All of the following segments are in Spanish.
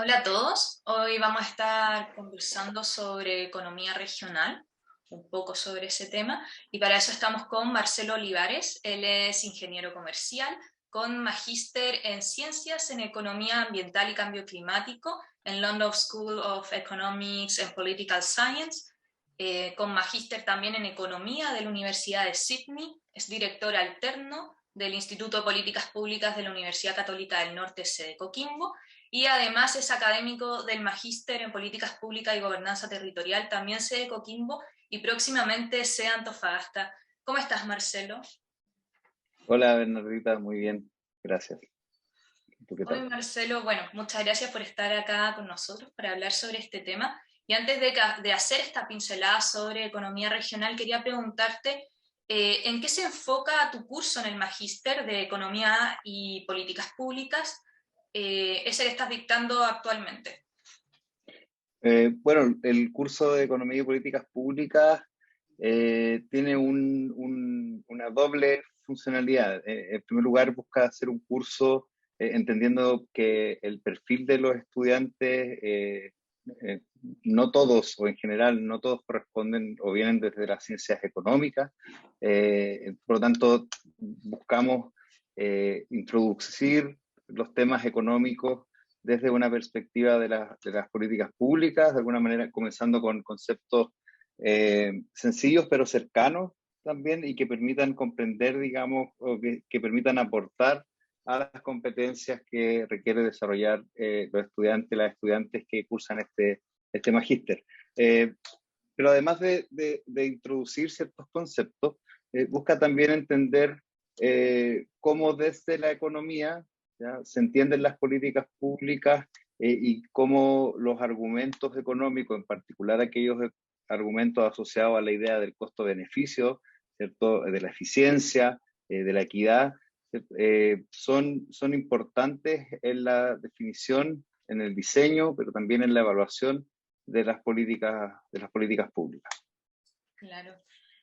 Hola a todos, hoy vamos a estar conversando sobre economía regional, un poco sobre ese tema, y para eso estamos con Marcelo Olivares. Él es ingeniero comercial con magíster en ciencias en economía ambiental y cambio climático en London School of Economics and Political Science, con magíster también en economía de la Universidad de Sydney. Es director alterno del Instituto de Políticas Públicas de la Universidad Católica del Norte, sede Coquimbo, y además es académico del Magíster en Políticas Públicas y Gobernanza Territorial, también sede Coquimbo, y próximamente sede Antofagasta. ¿Cómo estás, Marcelo? Hola Bernardita, muy bien, gracias. ¿Tú qué Hoy, tal? Marcelo, bueno, muchas gracias por estar acá con nosotros para hablar sobre este tema. Y antes de hacer esta pincelada sobre economía regional, quería preguntarte, ¿en qué se enfoca tu curso en el Magíster de Economía y Políticas Públicas, ese que estás dictando actualmente? Bueno, el curso de Economía y Políticas Públicas tiene una doble funcionalidad. En primer lugar, busca hacer un curso entendiendo que el perfil de los estudiantes, eh, no todos, o en general, no todos corresponden o vienen desde las ciencias económicas. Por lo tanto, buscamos introducir los temas económicos desde una perspectiva de las políticas públicas, de alguna manera comenzando con conceptos sencillos pero cercanos también y que permitan comprender, digamos, o que permitan aportar a las competencias que requiere desarrollar los estudiantes, las estudiantes que cursan este magíster. Eh, pero además de introducir ciertos conceptos, busca también entender cómo desde la economía, ¿ya?, se entienden las políticas públicas y cómo los argumentos económicos, en particular aquellos argumentos asociados a la idea del costo-beneficio, ¿cierto?, de la eficiencia, de la equidad, son importantes en la definición, en el diseño, pero también en la evaluación de las políticas públicas. Claro.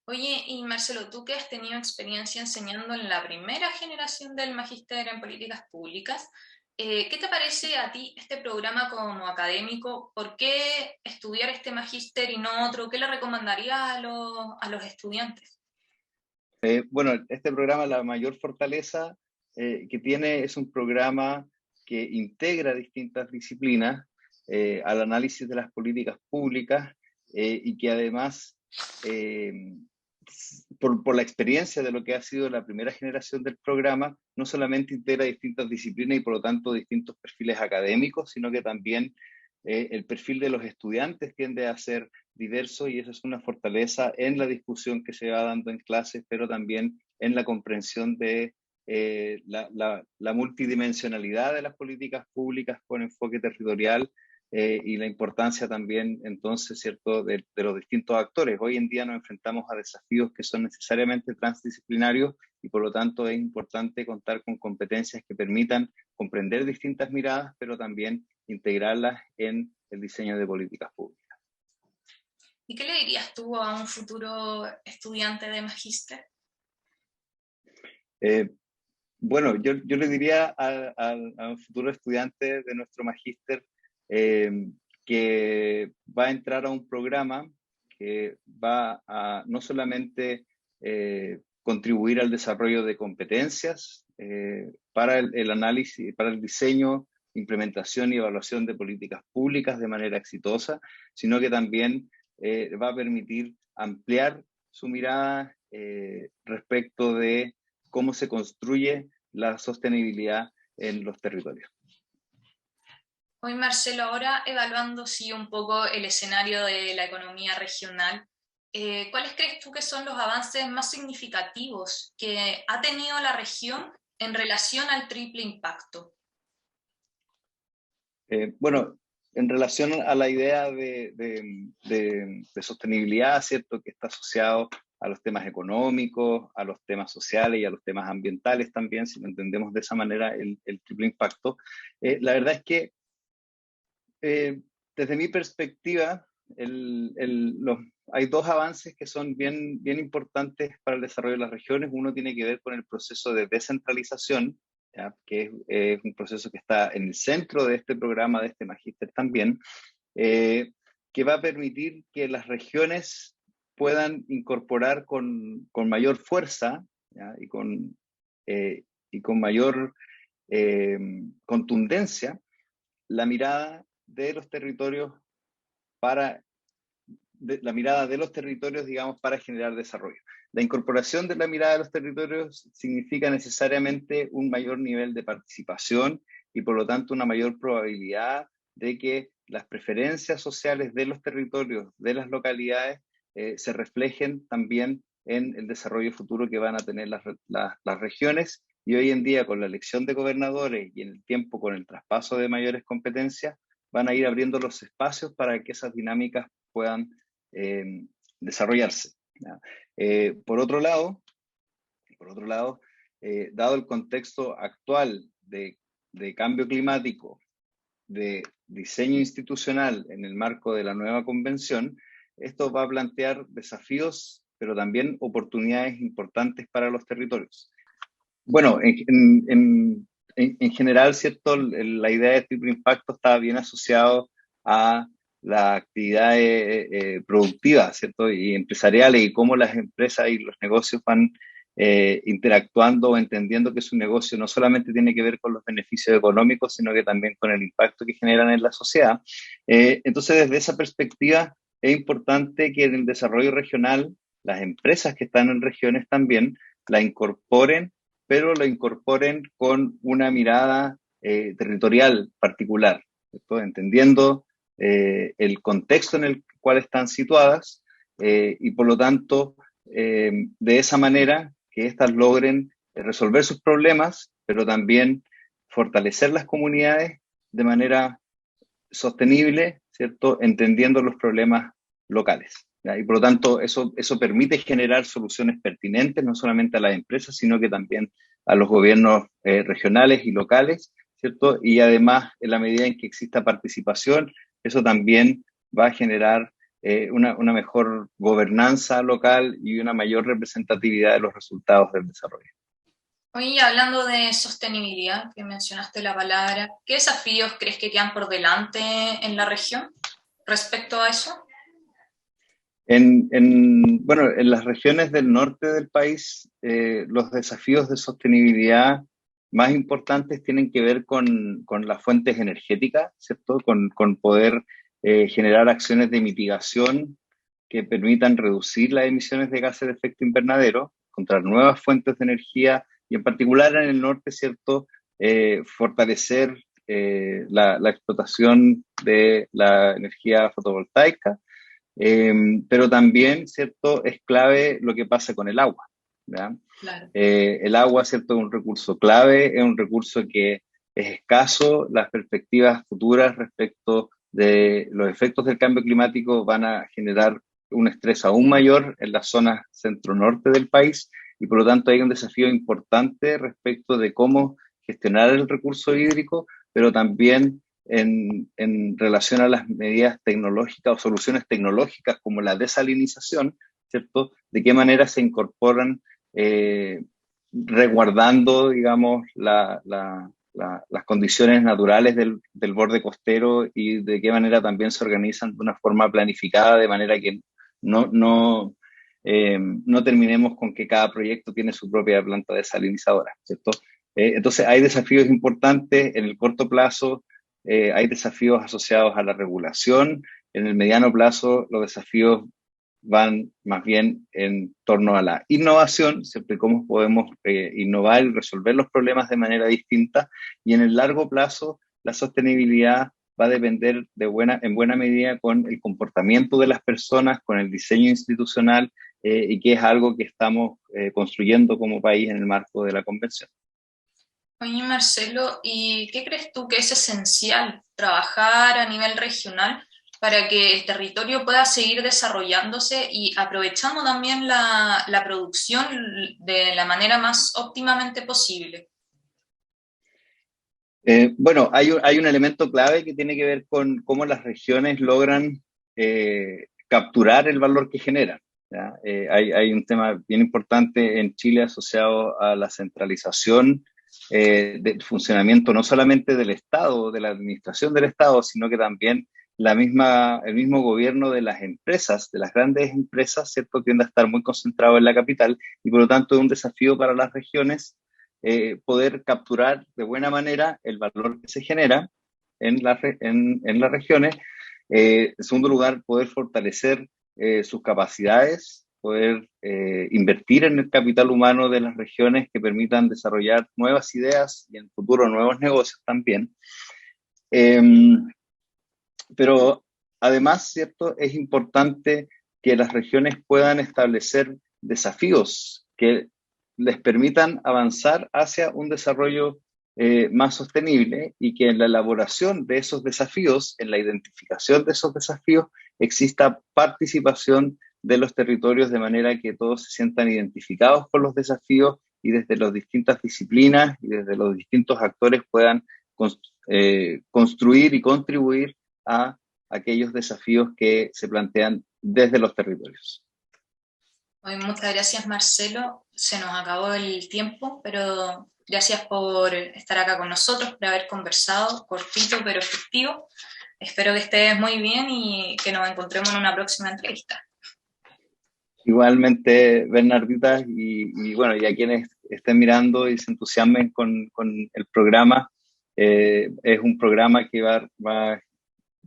Oye, y Marcelo, tú que has tenido experiencia enseñando en la primera generación del Magíster en Políticas Públicas, ¿qué te parece a ti este programa como académico? ¿Por qué estudiar este magíster y no otro? ¿Qué le recomendarías a los estudiantes? Bueno, este programa, la mayor fortaleza que tiene es un programa que integra distintas disciplinas al análisis de las políticas públicas y que además, eh, por la experiencia de lo que ha sido la primera generación del programa, no solamente integra distintas disciplinas y por lo tanto distintos perfiles académicos, sino que también el perfil de los estudiantes tiende a ser diverso y eso es una fortaleza en la discusión que se va dando en clases, pero también en la comprensión de la multidimensionalidad de las políticas públicas con enfoque territorial y la importancia también, entonces, ¿cierto?, de los distintos actores. Hoy en día nos enfrentamos a desafíos que son necesariamente transdisciplinarios y por lo tanto es importante contar con competencias que permitan comprender distintas miradas, pero también integrarlas en el diseño de políticas públicas. ¿Y qué le dirías tú a un futuro estudiante de magíster? Eh, bueno, yo le diría a un futuro estudiante de nuestro magíster eh, que va a entrar a un programa que va a no solamente contribuir al desarrollo de competencias para el análisis, para el diseño, implementación y evaluación de políticas públicas de manera exitosa, sino que también va a permitir ampliar su mirada respecto de cómo se construye la sostenibilidad en los territorios. Hoy, Marcelo, ahora evaluando sí un poco el escenario de la economía regional, ¿cuáles crees tú que son los avances más significativos que ha tenido la región en relación al triple impacto? Bueno, en relación a la idea de sostenibilidad, ¿cierto?, que está asociado a los temas económicos, a los temas sociales y a los temas ambientales también, si lo entendemos de esa manera, el triple impacto. La verdad es que desde mi perspectiva, hay dos avances que son bien importantes para el desarrollo de las regiones. Uno tiene que ver con el proceso de descentralización, ¿ya? Que es un proceso que está en el centro de este programa, de este magíster también, que va a permitir que las regiones puedan incorporar con mayor fuerza, ¿ya? Y con mayor contundencia la mirada de los territorios la mirada de los territorios, digamos, para generar desarrollo. La incorporación de la mirada de los territorios significa necesariamente un mayor nivel de participación y por lo tanto una mayor probabilidad de que las preferencias sociales de los territorios, de las localidades, se reflejen también en el desarrollo futuro que van a tener las regiones. Y hoy en día, con la elección de gobernadores y en el tiempo con el traspaso de mayores competencias, van a ir abriendo los espacios para que esas dinámicas puedan desarrollarse. Por otro lado, dado el contexto actual de cambio climático, de diseño institucional en el marco de la nueva convención, esto va a plantear desafíos, pero también oportunidades importantes para los territorios. Bueno, en general, ¿cierto? La idea de triple impacto está bien asociado a la actividad productiva, ¿cierto? Y empresariales, y cómo las empresas y los negocios van interactuando o entendiendo que su negocio no solamente tiene que ver con los beneficios económicos, sino que también con el impacto que generan en la sociedad. Entonces, desde esa perspectiva, es importante que en el desarrollo regional, las empresas que están en regiones también la incorporen, pero lo incorporen con una mirada territorial particular, ¿cierto? Entendiendo el contexto en el cual están situadas y por lo tanto, de esa manera que éstas logren resolver sus problemas, pero también fortalecer las comunidades de manera sostenible, ¿cierto? Entendiendo los problemas locales, ¿ya? Y por lo tanto, eso permite generar soluciones pertinentes, no solamente a las empresas, sino que también a los gobiernos regionales y locales, ¿cierto? Y además, en la medida en que exista participación, eso también va a generar una mejor gobernanza local y una mayor representatividad de los resultados del desarrollo. Hoy hablando de sostenibilidad, que mencionaste la palabra, ¿qué desafíos crees que quedan por delante en la región respecto a eso? Bueno, en las regiones del norte del país, los desafíos de sostenibilidad más importantes tienen que ver con las fuentes energéticas, ¿cierto? Con poder generar acciones de mitigación que permitan reducir las emisiones de gases de efecto invernadero, encontrar nuevas fuentes de energía y en particular en el norte, ¿cierto? Fortalecer la explotación de la energía fotovoltaica, pero también, ¿cierto? Es clave lo que pasa con el agua, ¿ya? Claro. El agua, ¿cierto? Es un recurso clave, es un recurso que es escaso. Las perspectivas futuras respecto de los efectos del cambio climático van a generar un estrés aún mayor en las zonas centro-norte del país y por lo tanto hay un desafío importante respecto de cómo gestionar el recurso hídrico, pero también en relación a las medidas tecnológicas o soluciones tecnológicas como la desalinización, ¿cierto? De qué manera se incorporan resguardando, digamos, las condiciones naturales del borde costero y de qué manera también se organizan de una forma planificada, de manera que no terminemos con que cada proyecto tiene su propia planta desalinizadora, ¿cierto? Entonces hay desafíos importantes en el corto plazo, hay desafíos asociados a la regulación, en el mediano plazo los desafíos van más bien en torno a la innovación, siempre cómo podemos innovar y resolver los problemas de manera distinta, y en el largo plazo la sostenibilidad va a depender en buena medida con el comportamiento de las personas, con el diseño institucional, y que es algo que estamos construyendo como país en el marco de la convención. Oye, Marcelo, ¿y qué crees tú que es esencial trabajar a nivel regional para que el territorio pueda seguir desarrollándose y aprovechando también la producción de la manera más óptimamente posible? Bueno, hay un elemento clave que tiene que ver con cómo las regiones logran capturar el valor que generan, ¿ya? Hay un tema bien importante en Chile asociado a la centralización del funcionamiento no solamente del Estado, de la administración del Estado, sino que también el mismo gobierno de las empresas, de las grandes empresas, ¿cierto? Tiende a estar muy concentrado en la capital y por lo tanto es un desafío para las regiones poder capturar de buena manera el valor que se genera en las regiones. En segundo lugar, poder fortalecer sus capacidades, poder invertir en el capital humano de las regiones que permitan desarrollar nuevas ideas y en el futuro nuevos negocios también. Pero además, ¿cierto? Es importante que las regiones puedan establecer desafíos que les permitan avanzar hacia un desarrollo más sostenible y que en la elaboración de esos desafíos, en la identificación de esos desafíos, exista participación de los territorios de manera que todos se sientan identificados con los desafíos y desde las distintas disciplinas y desde los distintos actores puedan construir y contribuir a aquellos desafíos que se plantean desde los territorios. Muchas gracias, Marcelo. Se nos acabó el tiempo, pero gracias por estar acá con nosotros, por haber conversado, cortito pero efectivo. Espero que estés muy bien y que nos encontremos en una próxima entrevista. Igualmente, Bernardita, y bueno, y a quienes estén mirando y se entusiasmen con el programa, es un programa que va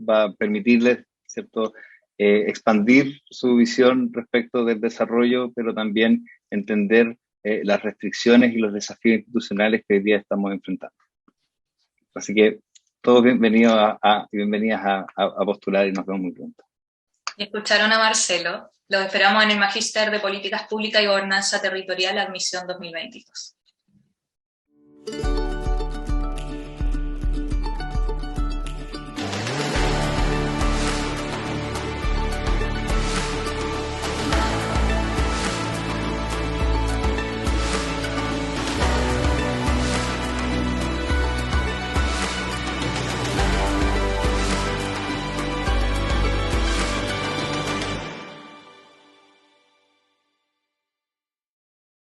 a permitirles, ¿cierto?, expandir su visión respecto del desarrollo, pero también entender las restricciones y los desafíos institucionales que hoy día estamos enfrentando. Así que todos bienvenidos y bienvenidas a postular y nos vemos muy pronto. Y escucharon a Marcelo. Los esperamos en el Magíster de Políticas Públicas y Gobernanza Territorial, admisión 2022.